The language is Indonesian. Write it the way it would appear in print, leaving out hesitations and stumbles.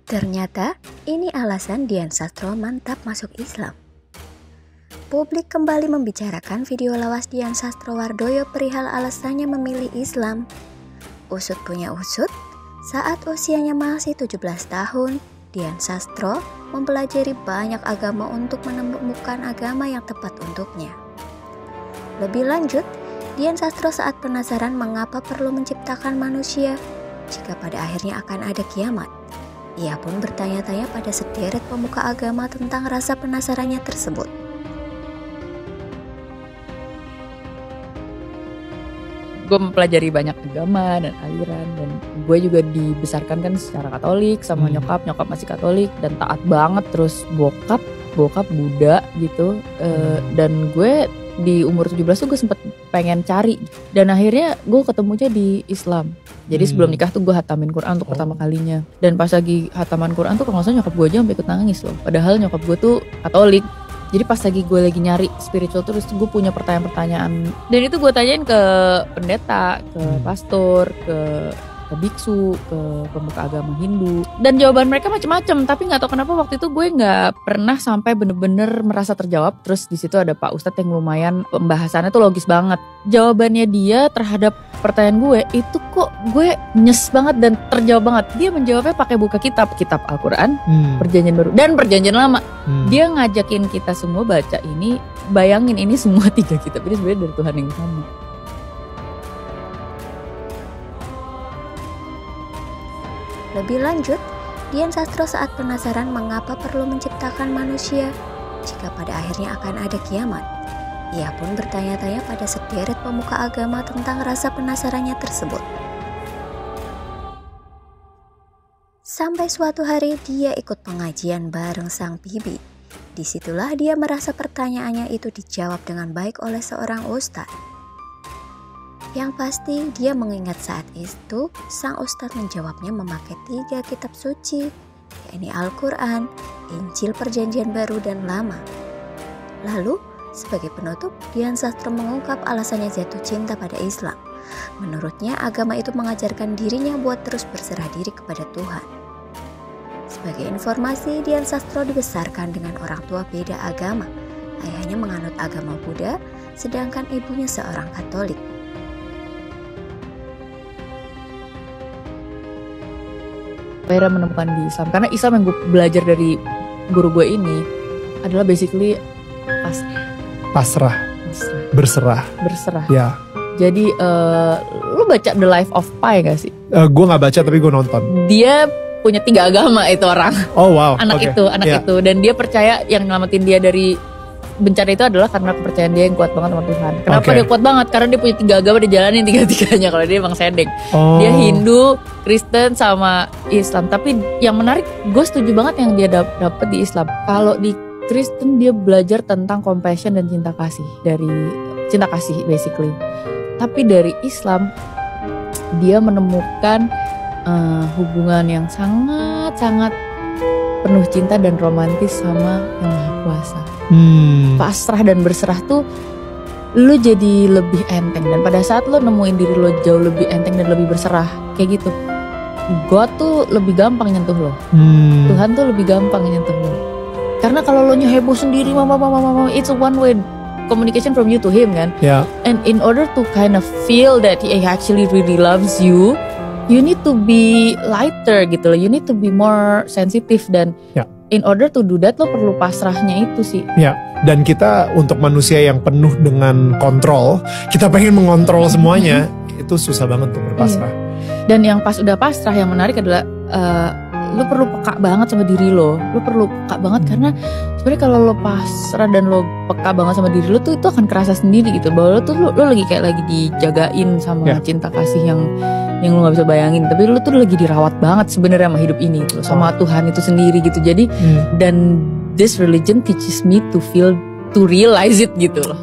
Ternyata ini alasan Dian Sastro mantap masuk Islam. Publik kembali membicarakan video lawas Dian Sastrowardoyo perihal alasannya memilih Islam. Usut punya usut, saat usianya masih 17 tahun, Dian Sastro mempelajari banyak agama untuk menemukan agama yang tepat untuknya. Lebih lanjut, Dian Sastro saat penasaran mengapa perlu menciptakan manusia jika pada akhirnya akan ada kiamat. Ia pun bertanya-tanya pada sederet pemuka agama tentang rasa penasarannya tersebut. Gue mempelajari banyak agama dan aliran, dan gue juga dibesarkan kan secara Katolik sama nyokap masih Katolik dan taat banget, terus bokap Buddha gitu. Dan gue di umur 17 tuh gue sempet pengen cari, dan akhirnya gue ketemunya di Islam. Jadi sebelum nikah tuh gue hatamin Quran untuk pertama kalinya. Dan pas lagi hataman Quran tuh kalau gak salah nyokap gue aja sampai ikut nangis loh. Padahal nyokap gue tuh Katolik. Jadi pas gue lagi nyari spiritual terus gue punya pertanyaan-pertanyaan. Dan itu gue tanyain ke pendeta, ke pastor, ke biksu, ke pemuka agama Hindu. Dan jawaban mereka macam-macam, tapi gak tahu kenapa waktu itu gue gak pernah sampai bener-bener merasa terjawab. Terus di situ ada Pak Ustadz yang lumayan pembahasannya tuh logis banget. Jawabannya dia terhadap pertanyaan gue itu kok gue nyes banget dan terjawab banget. Dia menjawabnya pakai buka kitab Al-Quran, Perjanjian Baru dan Perjanjian Lama. Dia ngajakin kita semua baca ini, bayangin ini semua 3 kitab ini sebenarnya dari Tuhan yang sama. Lebih lanjut, Dian Sastro saat penasaran mengapa perlu menciptakan manusia jika pada akhirnya akan ada kiamat. Ia pun bertanya-tanya pada sederet pemuka agama tentang rasa penasarannya tersebut. Sampai suatu hari dia ikut pengajian bareng sang bibi. Disitulah dia merasa pertanyaannya itu dijawab dengan baik oleh seorang ustadz. Yang pasti dia mengingat saat itu sang ustadz menjawabnya memakai 3 kitab suci, yakni Al-Quran, Injil Perjanjian Baru dan Lama. Lalu sebagai penutup, Dian Sastro mengungkap alasannya jatuh cinta pada Islam. Menurutnya agama itu mengajarkan dirinya buat terus berserah diri kepada Tuhan. Sebagai informasi, Dian Sastro dibesarkan dengan orang tua beda agama. Ayahnya menganut agama Buddha, sedangkan ibunya seorang Katolik. Akhirnya menemukan di Islam, karena Islam yang gue belajar dari guru gue ini adalah basically pasrah. Berserah. Ya. Jadi lu baca The Life of Pi gak sih? Gue gak baca tapi gue nonton. Dia punya 3 agama itu orang. Oh wow. Anak itu, dan dia percaya yang nyelamatin dia dari bencana itu adalah karena kepercayaan dia yang kuat banget sama Tuhan. Kenapa dia kuat banget? Karena dia punya 3 agama, dia jalanin 3-3-nya. Kalau dia emang sedeng. Dia Hindu, Kristen sama Islam. Tapi yang menarik, gue setuju banget yang dia dapet di Islam. Kalau di Kristen dia belajar tentang compassion dan cinta kasih, dari cinta kasih basically. Tapi dari Islam dia menemukan hubungan yang sangat-sangat penuh cinta dan romantis sama Yang Maha Kuasa. Pasrah dan berserah tuh lu jadi lebih enteng, dan pada saat lu nemuin diri lu jauh lebih enteng dan lebih berserah kayak gitu, God tuh lebih gampang nyentuh lo. Tuhan tuh lebih gampang nyentuh lo. Karena kalau lo heboh sendiri, mama, it's a one way communication from you to him kan. And in order to kind of feel that he actually really loves you, you need to be lighter gitu loh. You need to be more sensitive, dan in order to do that lo perlu pasrahnya itu sih. Dan kita untuk manusia yang penuh dengan kontrol, kita pengen mengontrol semuanya, itu susah banget untuk berpasrah. Dan yang pas udah pasrah, yang menarik adalah lo perlu peka banget sama diri lo. Lo perlu peka banget karena sebenarnya kalau lo pasrah dan lo peka banget sama diri lo tuh itu akan kerasa sendiri gitu. Bahwa lo lagi kayak lagi dijagain sama cinta kasih yang lo nggak bisa bayangin. Tapi lo tuh lagi dirawat banget sebenarnya sama hidup ini gitu, sama Tuhan itu sendiri gitu. Jadi dan this religion teaches me to realize it gitu loh.